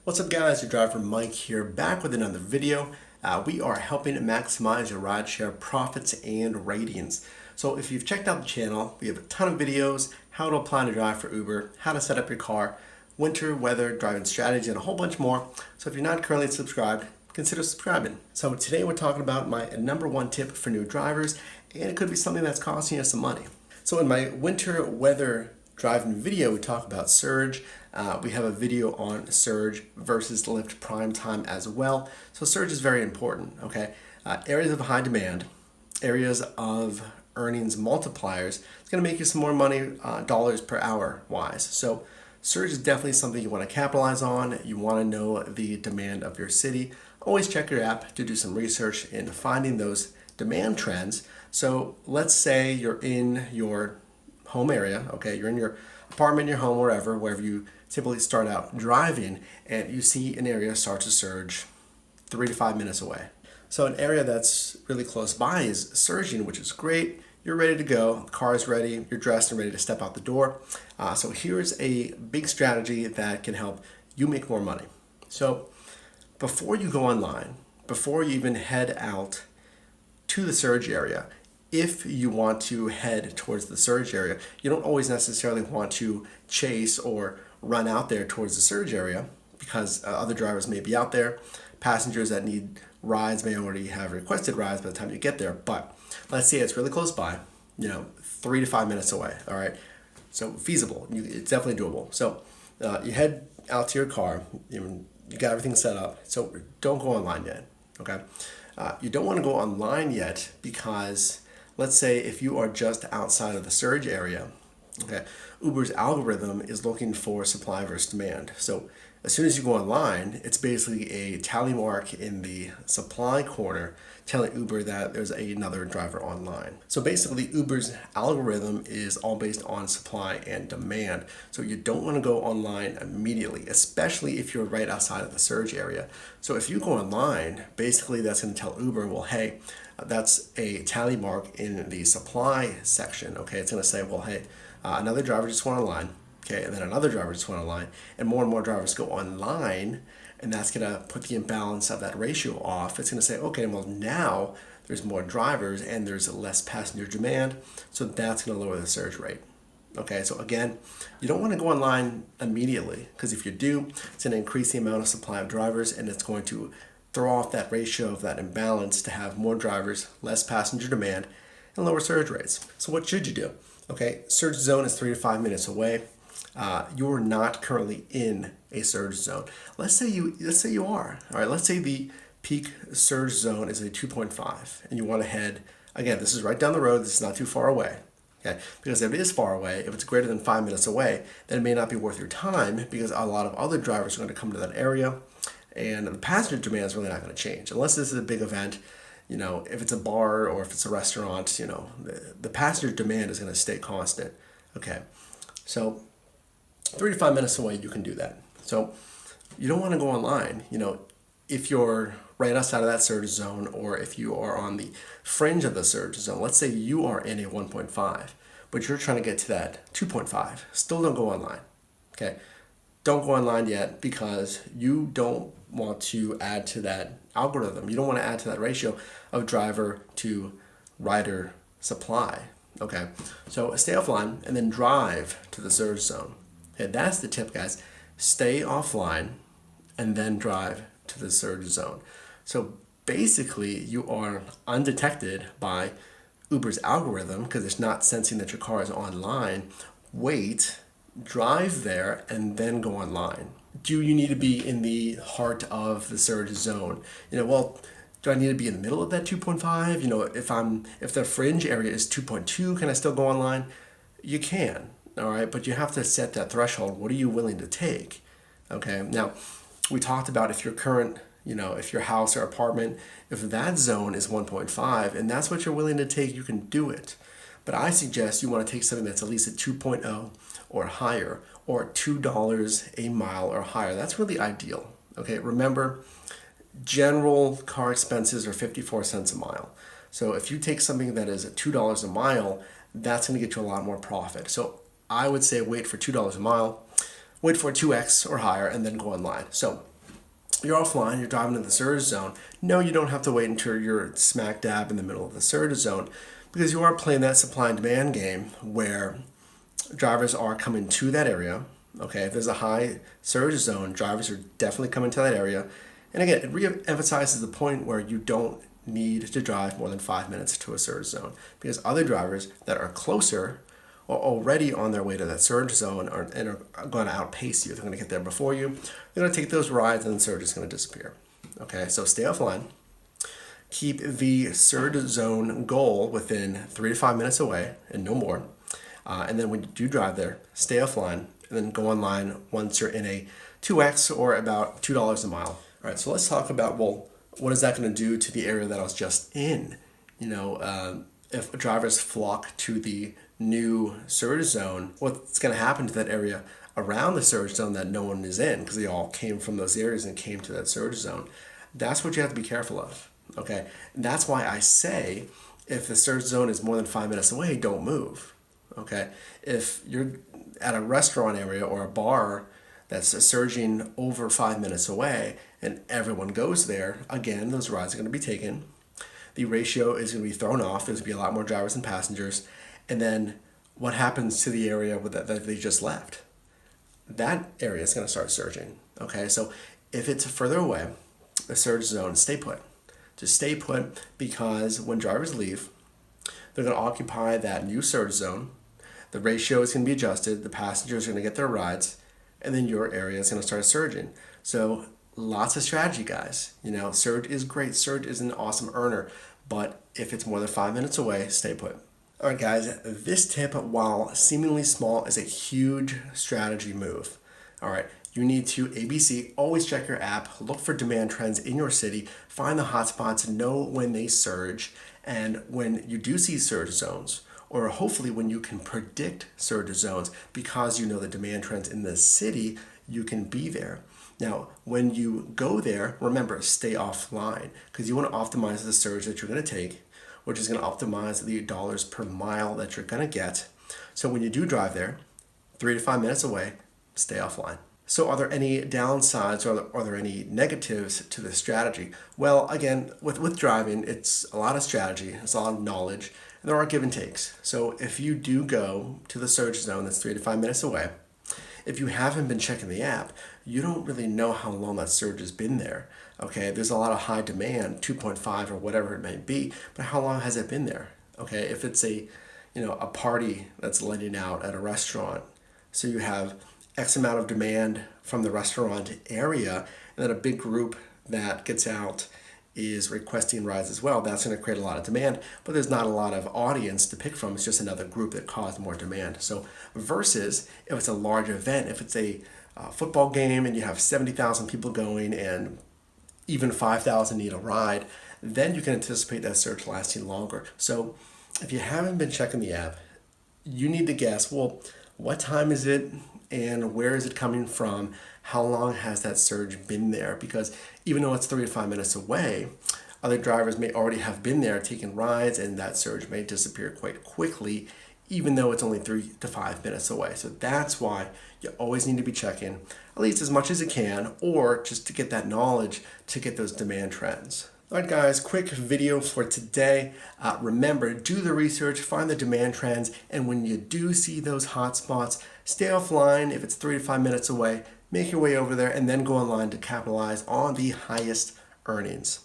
What's up guys, your driver Mike here, back with another video. We are helping maximize your rideshare profits and ratings. So if you've checked out the channel, we have a ton of videos, how to apply to drive for Uber, how to set up your car, winter weather, driving strategy, and a whole bunch more. So if you're not currently subscribed, consider subscribing. So today we're talking about my number one tip for new drivers, and it could be something that's costing you some money. So in my winter weather driving video, we talk about Surge. We have a video on Surge versus Lyft Prime Time as well. So Surge is very important, okay? Areas of high demand, areas of earnings multipliers, it's gonna make you some more money dollars per hour wise. So Surge is definitely something you wanna capitalize on. You wanna know the demand of your city. Always check your app to do some research in finding those demand trends. So let's say you're in your home area, okay, you're in your apartment, your home, wherever you typically start out driving, and you see an area start to surge 3 to 5 minutes away. So an area that's really close by is surging, which is great. You're ready to go, the car is ready, you're dressed and ready to step out the door. So here's a big strategy that can help you make more money. So before you go online, before you even head out to the surge area, if you want to head towards the surge area, you don't always necessarily want to chase or run out there towards the surge area because other drivers may be out there. Passengers that need rides may already have requested rides by the time you get there. But let's say it's really close by, 3 to 5 minutes away. All right, so feasible. It's definitely doable. So you head out to your car. You got everything set up. So don't go online yet. Okay, you don't want to go online yet because let's say if you are just outside of the surge area, okay, Uber's algorithm is looking for supply versus demand. So as soon as you go online, it's basically a tally mark in the supply corner telling Uber that there's another driver online. So basically Uber's algorithm is all based on supply and demand. So you don't want to go online immediately, especially if you're right outside of the surge area. So if you go online, basically that's going to tell Uber, well, hey, that's a tally mark in the supply section. Okay, it's going to say, well, hey, another driver just went online. Okay, and then another driver just went online, and more drivers go online, and that's going to put the imbalance of that ratio off. It's going to say, okay, well, now there's more drivers and there's less passenger demand, so that's going to lower the surge rate. Okay, so again, you don't want to go online immediately, because if you do, it's going to increase the amount of supply of drivers, and it's going to throw off that ratio of that imbalance to have more drivers, less passenger demand, and lower surge rates. So what should you do? Okay, surge zone is 3 to 5 minutes away. You're not currently in a surge zone. Let's say you are. All right, let's say the peak surge zone is a 2.5 and you want to head, again, this is right down the road, this is not too far away. Okay, because if it is far away, if it's greater than 5 minutes away, then it may not be worth your time because a lot of other drivers are going to come to that area and the passenger demand is really not going to change unless this is a big event. If it's a bar or if it's a restaurant, the passenger demand is going to stay constant. Okay, so 3 to 5 minutes away, you can do that. So you don't want to go online, if you're right outside of that surge zone or if you are on the fringe of the surge zone. Let's say you are in a 1.5, but you're trying to get to that 2.5. Still don't go online, okay? Don't go online yet because you don't want to add to that algorithm. You don't want to add to that ratio of driver to rider supply, okay? So stay offline and then drive to the surge zone. Okay, that's the tip, guys. Stay offline and then drive to the surge zone. So basically, you are undetected by Uber's algorithm because it's not sensing that your car is online. Wait, drive there, and then go online. Do you need to be in the heart of the surge zone? Well, do I need to be in the middle of that 2.5? If the fringe area is 2.2, can I still go online? You can. All right, but you have to set that threshold. What are you willing to take? Okay, now we talked about if your current, if your house or apartment, if that zone is 1.5 and that's what you're willing to take, you can do it. But I suggest you want to take something that's at least a 2.0 or higher, or $2 a mile or higher. That's really ideal. Okay, remember, general car expenses are 54 cents a mile. So if you take something that is at $2 a mile, that's going to get you a lot more profit. So I would say wait for $2 a mile, wait for 2x or higher, and then go online. So you're offline, you're driving in the surge zone. No, you don't have to wait until you're smack dab in the middle of the surge zone, because you are playing that supply and demand game where drivers are coming to that area. Okay, if there's a high surge zone, drivers are definitely coming to that area. And again, it re-emphasizes the point where you don't need to drive more than 5 minutes to a surge zone, because other drivers that are closer are already on their way to that surge zone and are going to outpace you. They're going to get there before you. They're going to take those rides and the surge is going to disappear. Okay, so stay offline. Keep the surge zone goal within 3 to 5 minutes away and no more. And then when you do drive there, stay offline and then go online once you're in a 2x or about $2 a mile. All right, so let's talk about, well, what is that going to do to the area that I was just in? If drivers flock to the new surge zone, what's going to happen to that area around the surge zone that no one is in, because they all came from those areas and came to that surge zone? That's what you have to be careful of. Okay, and that's why I say if the surge zone is more than 5 minutes away, don't move. Okay, if you're at a restaurant area or a bar that's surging over 5 minutes away and everyone goes there, again, those rides are going to be taken. The ratio is going to be thrown off. There's going to be a lot more drivers and passengers. And then what happens to the area that they just left? That area is going to start surging. Okay, so if it's further away, the surge zone, stay put. Just stay put, because when drivers leave, they're going to occupy that new surge zone. The ratio is going to be adjusted. The passengers are going to get their rides, and then your area is going to start surging. So lots of strategy, guys. Surge is great. Surge is an awesome earner, but if it's more than 5 minutes away, stay put. All right, guys, this tip, while seemingly small, is a huge strategy move. All right, you need to ABC, always check your app, look for demand trends in your city, find the hotspots, know when they surge, and when you do see surge zones, or hopefully when you can predict surge zones because you know the demand trends in the city, you can be there. Now, when you go there, remember, stay offline, because you want to optimize the surge that you're going to take, which is going to optimize the dollars per mile that you're going to get. So when you do drive there, 3 to 5 minutes away, stay offline. So are there any downsides, or are there any negatives to this strategy? Well, again, with driving, it's a lot of strategy, it's a lot of knowledge, and there are give and takes. So if you do go to the surge zone that's 3 to 5 minutes away, if you haven't been checking the app, you don't really know how long that surge has been there. Okay, there's a lot of high demand, 2.5 or whatever it may be, but how long has it been there? Okay, if it's a party that's letting out at a restaurant, so you have X amount of demand from the restaurant area, and then a big group that gets out is requesting rides as well, that's going to create a lot of demand, but there's not a lot of audience to pick from. It's just another group that caused more demand. So versus if it's a large event, if it's a football game and you have 70,000 people going and even 5,000 need a ride, then you can anticipate that surge lasting longer. So if you haven't been checking the app, you need to guess, well, what time is it and where is it coming from? How long has that surge been there? Because even though it's 3 to 5 minutes away, other drivers may already have been there taking rides, and that surge may disappear quite quickly, even though it's only 3 to 5 minutes away. So that's why you always need to be checking at least as much as you can, or just to get that knowledge to get those demand trends. All right, guys, quick video for today. Remember, do the research, find the demand trends, and when you do see those hot spots, stay offline. If it's 3 to 5 minutes away, make your way over there and then go online to capitalize on the highest earnings.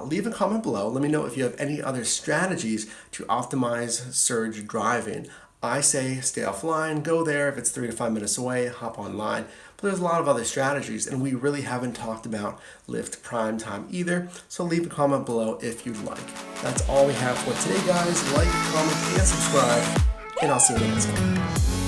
Leave a comment below. Let me know if you have any other strategies to optimize surge driving. I say stay offline, go there. If it's 3 to 5 minutes away, hop online. But there's a lot of other strategies, and we really haven't talked about Lyft Prime Time either. So leave a comment below if you'd like. That's all we have for today, guys. Like, comment, and subscribe, and I'll see you in the next one.